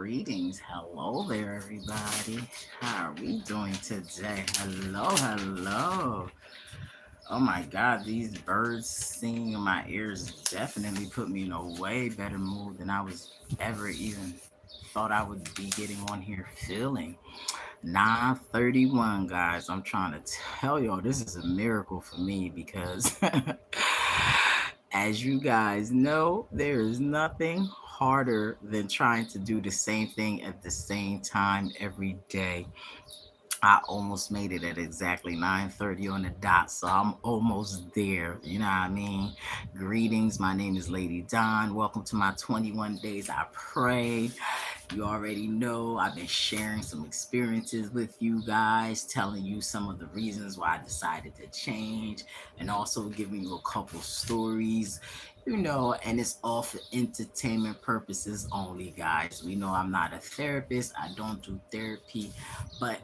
Greetings. Hello there, everybody. How are we doing today? Hello. Oh my God, these birds singing in my ears definitely put me in a way better mood than I was ever even thought I would be getting on here feeling. 9:31, guys. I'm trying to tell y'all this is a miracle for me because as you guys know, there is nothing harder than trying to do the same thing at the same time every day. I almost made it at exactly 9:30 on the dot, so I'm almost there. You know what I mean? Greetings. My name is Lady Don. Welcome to my 21 days I pray. You already know I've been sharing some experiences with you guys, telling you some of the reasons why I decided to change, and also giving you a couple stories. And it's all for entertainment purposes only, guys. We know I'm not a therapist, I don't do therapy, but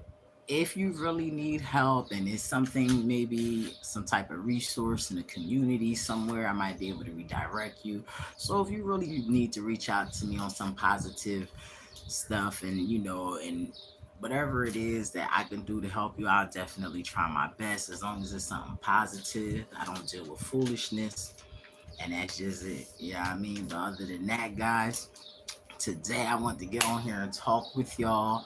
if you really need help and it's something, maybe some type of resource in the community somewhere, I might be able to redirect you. So if you really need to reach out to me on some positive stuff, and whatever it is that I can do to help you, I'll definitely try my best, as long as it's something positive. I don't deal with foolishness, and that's just it. Yeah, I mean, but other than that, guys, today I want to get on here and talk with y'all.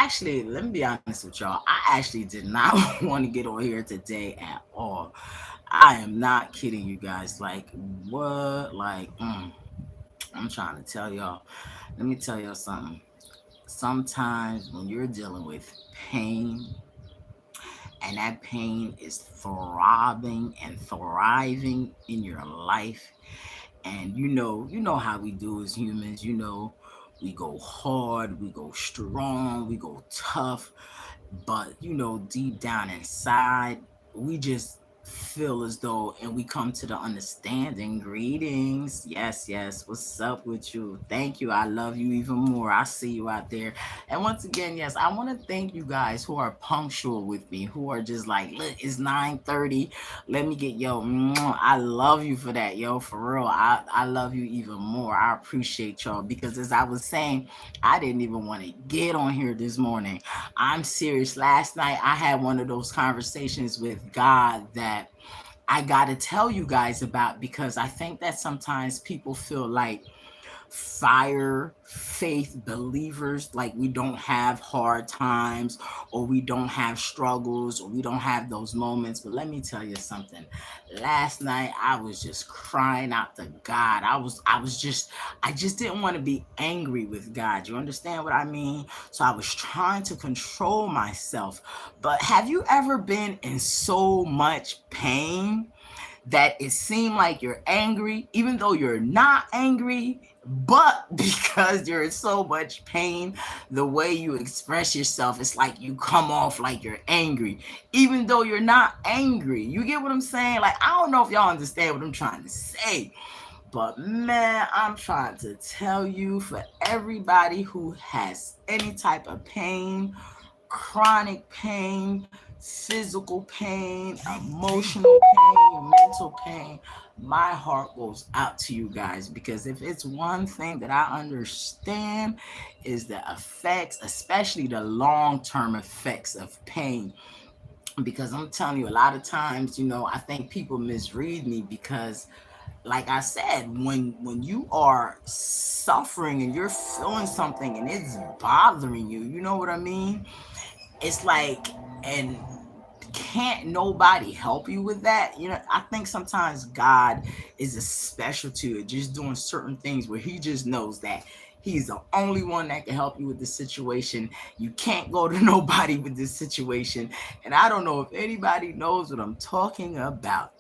Let me be honest with y'all, I actually did not want to get on here today at all. I am not kidding you guys. Like, what? I'm trying to tell y'all. Let me tell y'all something. Sometimes when you're dealing with pain, and that pain is throbbing and thriving in your life, and you know how we do as humans. We go hard, we go strong, we go tough, but deep down inside, we just feel as though, and we come to the understanding. Greetings. Yes, what's up with you? Thank you. I love you even more. I see you out there. And once again, yes, I want to thank you guys who are punctual with me, who are just like, look, it's 9:30. Let me get I love you for that, yo. For real. I love you even more. I appreciate y'all, because as I was saying, I didn't even want to get on here this morning. I'm serious. Last night I had one of those conversations with God that I got to tell you guys about, because I think that sometimes people feel like fire faith believers, like we don't have hard times, or we don't have struggles, or we don't have those moments. But let me tell you something. Last night I was just crying out to God. I just didn't want to be angry with God. You understand what I mean? So I was trying to control myself. But have you ever been in so much pain that it seemed like you're angry, even though you're not angry, but because you're in so much pain, the way you express yourself, it's like you come off like you're angry, even though you're not angry. You get what I'm saying? Like, I don't know if y'all understand what I'm trying to say, but man, I'm trying to tell you, for everybody who has any type of pain, chronic pain, physical pain, emotional pain, mental pain, my heart goes out to you guys, because if it's one thing that I understand, is the effects, especially the long-term effects of pain. Because I'm telling you, a lot of times, I think people misread me, because like I said, when you are suffering and you're feeling something and it's bothering you, you know what I mean? It's like, and can't nobody help you with that. I think sometimes God is a specialty at just doing certain things where he just knows that he's the only one that can help you with this situation. You can't go to nobody with this situation. And I don't know if anybody knows what I'm talking about.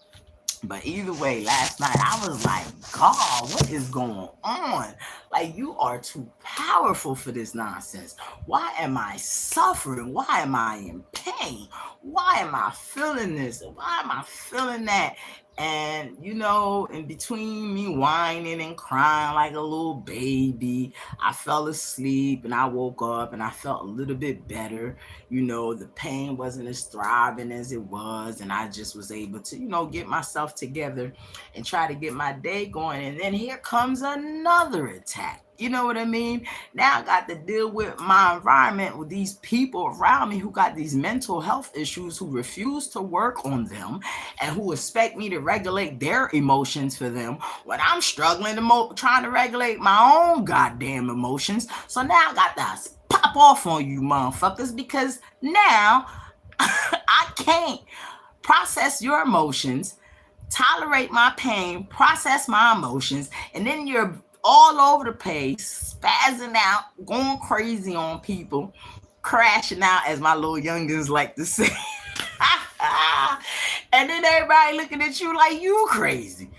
But either way, last night I was like, God, what is going on? Like, you are too powerful for this nonsense. Why am I suffering? Why am I in pain? Why am I feeling this? Why am I feeling that? And, in between me whining and crying like a little baby, I fell asleep and I woke up and I felt a little bit better. The pain wasn't as throbbing as it was, and I just was able to, get myself together and try to get my day going. And then here comes another attack. You know what I mean? Now I got to deal with my environment with these people around me who got these mental health issues, who refuse to work on them, and who expect me to regulate their emotions for them when I'm struggling to trying to regulate my own goddamn emotions. So now I got to pop off on you motherfuckers because now I can't process your emotions, tolerate my pain, process my emotions, and then you're all over the place, spazzing out, going crazy on people, crashing out, as my little youngins like to say. And then everybody looking at you like you crazy.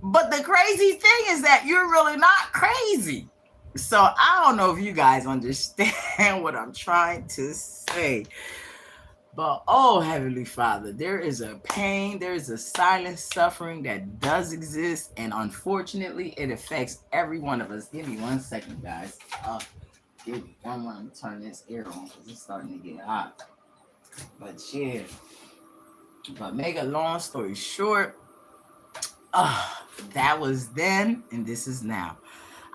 But the crazy thing is that you're really not crazy. So I don't know if you guys understand what I'm trying to say. But oh, Heavenly Father, there is a pain, there is a silent suffering that does exist, and unfortunately, it affects every one of us. Give me 1 second, guys. Give me one moment. Turn this air on because it's starting to get hot. But yeah, but make a long story short, uh, that was then, and this is now.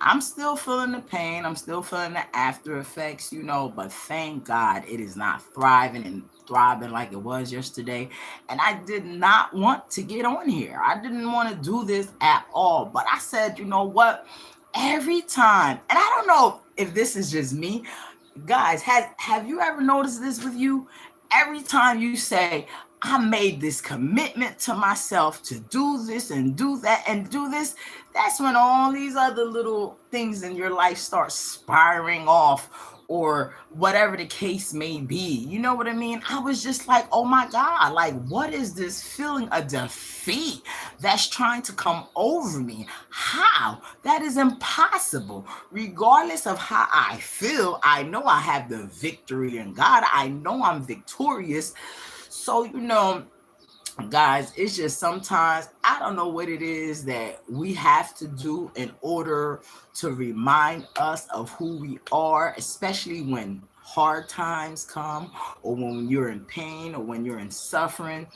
I'm still feeling the pain. I'm still feeling the after effects, but thank God it is not thriving and throbbing like it was yesterday. And I did not want to get on here. I didn't want to do this at all. But I said, you know what? Every time, and I don't know if this is just me, guys, have you ever noticed this with you? Every time you say, I made this commitment to myself to do this and do that and do this, that's when all these other little things in your life start spiraling off, or whatever the case may be. You know what I mean? I was just like, oh my God, like, what is this feeling of defeat that's trying to come over me? How? That is impossible. Regardless of how I feel, I know I have the victory in God. I know I'm victorious. So, guys, it's just sometimes I don't know what it is that we have to do in order to remind us of who we are, especially when hard times come, or when you're in pain, or when you're in suffering.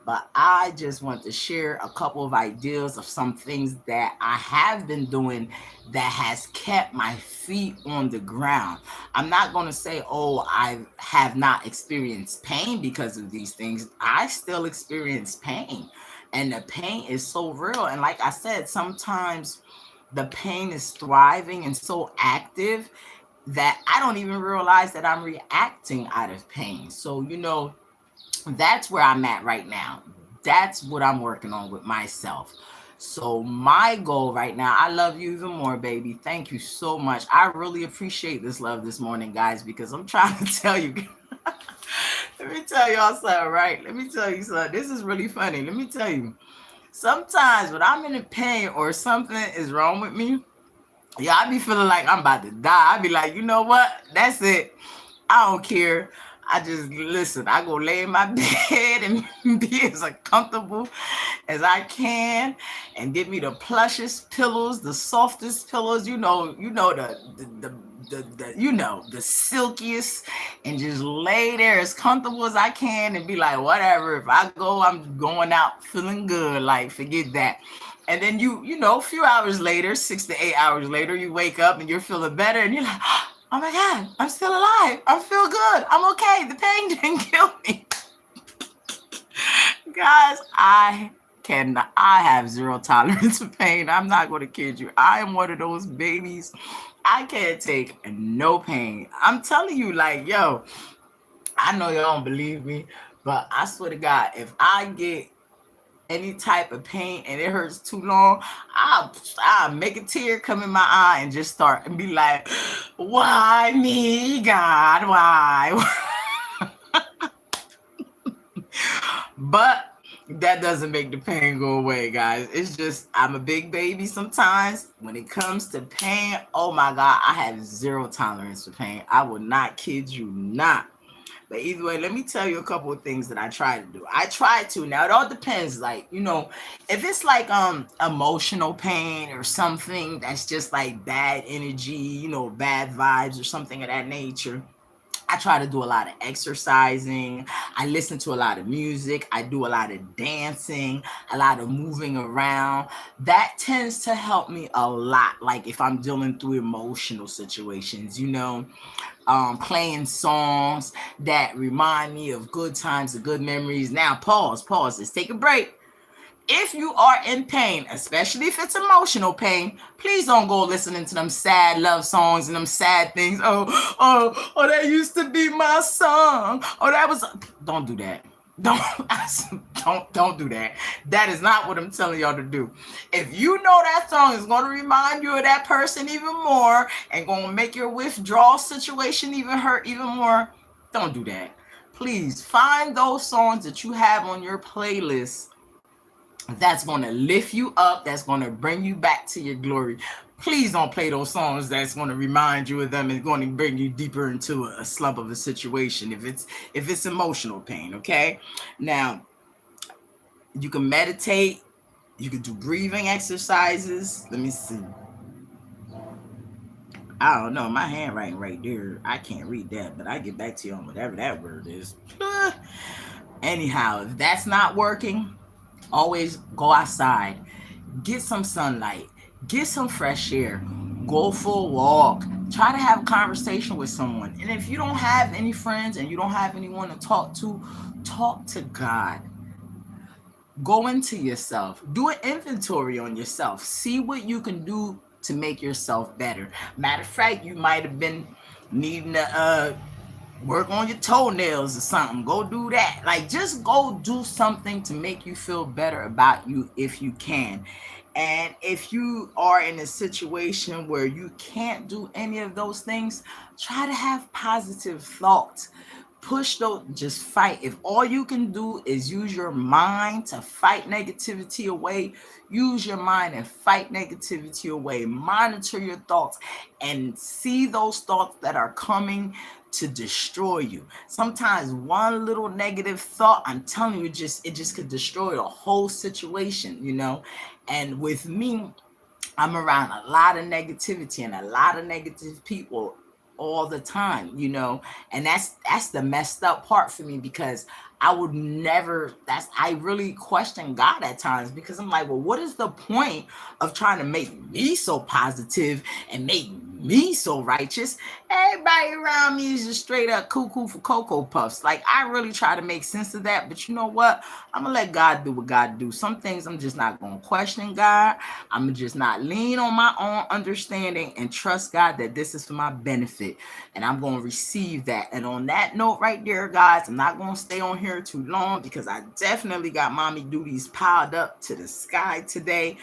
But I just want to share a couple of ideas of some things that I have been doing that has kept my feet on the ground. I'm not going to say, oh, I have not experienced pain because of these things. I still experience pain, and the pain is so real. And like I said, sometimes the pain is thriving and so active that I don't even realize that I'm reacting out of pain. So, that's where I'm at right now. That's what I'm working on with myself. So my goal right now, I love you even more, baby. Thank you so much. I really appreciate this love this morning, guys, because I'm trying to tell you. Let me tell y'all something, right? Let me tell you something. This is really funny. Let me tell you. Sometimes when I'm in pain or something is wrong with me, yeah, I be feeling like I'm about to die. I be like, you know what? That's it. I don't care. I just listen. I go lay in my bed and be as comfortable as I can, and get me the plushest pillows, the softest pillows. The silkiest, and just lay there as comfortable as I can, and be like, whatever. If I go, I'm going out feeling good. Like, forget that. And then a few hours later, 6 to 8 hours later, you wake up and you're feeling better, and you're like, oh my God, I'm still alive. I feel good. I'm okay. The pain didn't kill me. Guys, I have zero tolerance for pain. I'm not going to kid you. I am one of those babies. I can't take no pain. I'm telling you, like, yo, I know y'all don't believe me, but I swear to God, if I get any type of pain and it hurts too long, I'll make a tear come in my eye and just start and be like, why me, God? Why? But that doesn't make the pain go away, guys. It's just I'm a big baby sometimes. When it comes to pain, oh my God, I have zero tolerance for pain. I will not kid you not. But either way, let me tell you a couple of things that I try to do. I try to. Now it all depends. Like, if it's like emotional pain or something that's just like bad energy, bad vibes or something of that nature, I I try to do a lot of exercising. I listen to a lot of music. I do a lot of dancing, a lot of moving around. That tends to help me a lot. Like if I'm dealing through emotional situations, playing songs that remind me of good times, of good memories. Now, pause. Let's take a break. If you are in pain, especially if it's emotional pain, please don't go listening to them sad love songs and them sad things. Oh, that used to be my song. Oh, that was. Don't do that. Don't don't do that. That is not what I'm telling y'all to do. If you know that song is going to remind you of that person even more and going to make your withdrawal situation even hurt even more, don't do that. Please find those songs that you have on your playlist that's going to lift you up, that's going to bring you back to your glory. Please don't play those songs that's going to remind you of them and going to bring you deeper into a slump of a situation if it's emotional pain, okay? Now, you can meditate, you can do breathing exercises. Let me see. I don't know, my handwriting right there, I can't read that, but I get back to you on whatever that word is. Anyhow, if that's not working, always go outside, get some sunlight, get some fresh air, go for a walk, try to have a conversation with someone. And if you don't have any friends and you don't have anyone to talk to God. Go into yourself, do an inventory on yourself, see what you can do to make yourself better. Matter of fact, you might have been needing to work on your toenails or something. Go do that. Like, just go do something to make you feel better about you if you can. And if you are in a situation where you can't do any of those things, try to have positive thoughts. Push those, just fight. If all you can do is use your mind to fight negativity away, use your mind and fight negativity away. Monitor your thoughts and see those thoughts that are coming to destroy you. Sometimes one little negative thought, I'm telling you, it just could destroy a whole situation. And with me, I'm around a lot of negativity and a lot of negative people all the time. And that's the messed up part for me, because I would never, I really question God at times, because I'm like, well, what is the point of trying to make me so positive and make me so righteous? Everybody around me is just straight up cuckoo for Cocoa Puffs. Like, I really try to make sense of that, but you know what? I'm gonna let God do what God do. Some things I'm just not gonna question God. I'm just not lean on my own understanding and trust God that this is for my benefit, and I'm gonna receive that. And on that note right there, guys, I'm not gonna stay on here too long, because I definitely got mommy duties piled up to the sky today.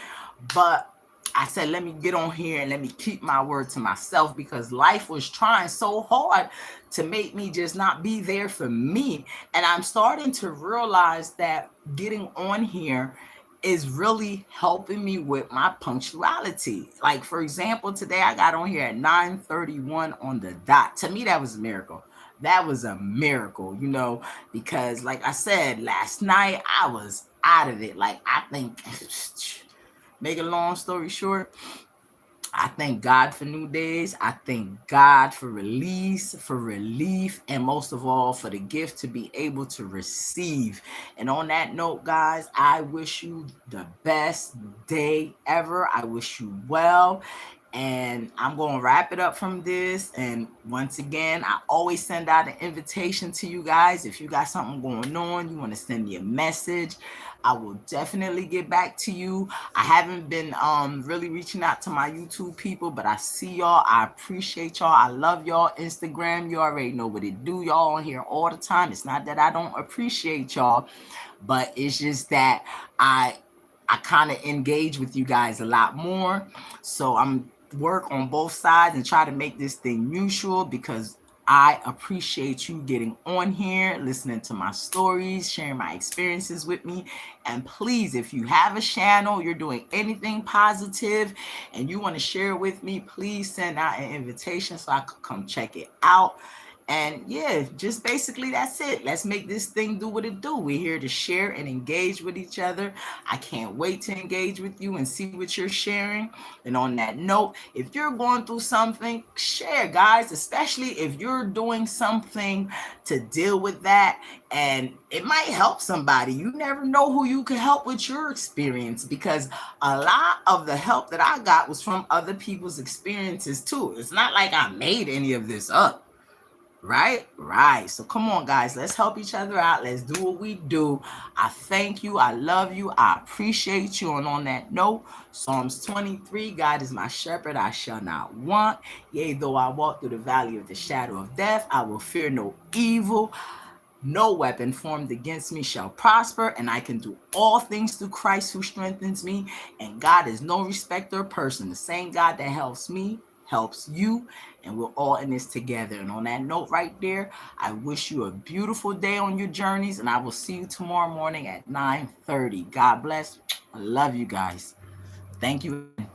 But I said, let me get on here and let me keep my word to myself, because life was trying so hard to make me just not be there for me. And I'm starting to realize that getting on here is really helping me with my punctuality. Like, for example, today I got on here at 9:31 on the dot. To me, that was a miracle. That was a miracle, because like I said, last night I was out of it. Like, I think, make a long story short, I thank God for new days. I thank God for release, for relief, and most of all, for the gift to be able to receive. And on that note, guys, I wish you the best day ever. I wish you well. And I'm going to wrap it up from this. And once again, I always send out an invitation to you guys. If you got something going on, you want to send me a message, I will definitely get back to you. I haven't been really reaching out to my YouTube people, but I see y'all. I appreciate y'all. I love y'all. Instagram, you already know what it do. Y'all on here all the time. It's not that I don't appreciate y'all, but it's just that I kind of engage with you guys a lot more. So I'm work on both sides and try to make this thing mutual, because I appreciate you getting on here, listening to my stories, sharing my experiences with me. And please, if you have a channel, you're doing anything positive and you want to share it with me, please send out an invitation so I could come check it out. And yeah, just basically that's it. Let's make this thing do what it do. We're here to share and engage with each other. I can't wait to engage with you and see what you're sharing. And on that note, if you're going through something, share, guys, especially if you're doing something to deal with that, and it might help somebody. You never know who you can help with your experience, because a lot of the help that I got was from other people's experiences too. It's not like I made any of this up. Right. So come on, guys. Let's help each other out. Let's do what we do. I thank you. I love you. I appreciate you. And on that note, Psalms 23, God is my shepherd. I shall not want. Yea, though I walk through the valley of the shadow of death, I will fear no evil. No weapon formed against me shall prosper, and I can do all things through Christ who strengthens me. And God is no respecter of person. The same God that helps me helps you, and we're all in this together. And on that note right there, I wish you a beautiful day on your journeys, and I will see you tomorrow morning at 9:30. God bless. I love you guys. Thank you again.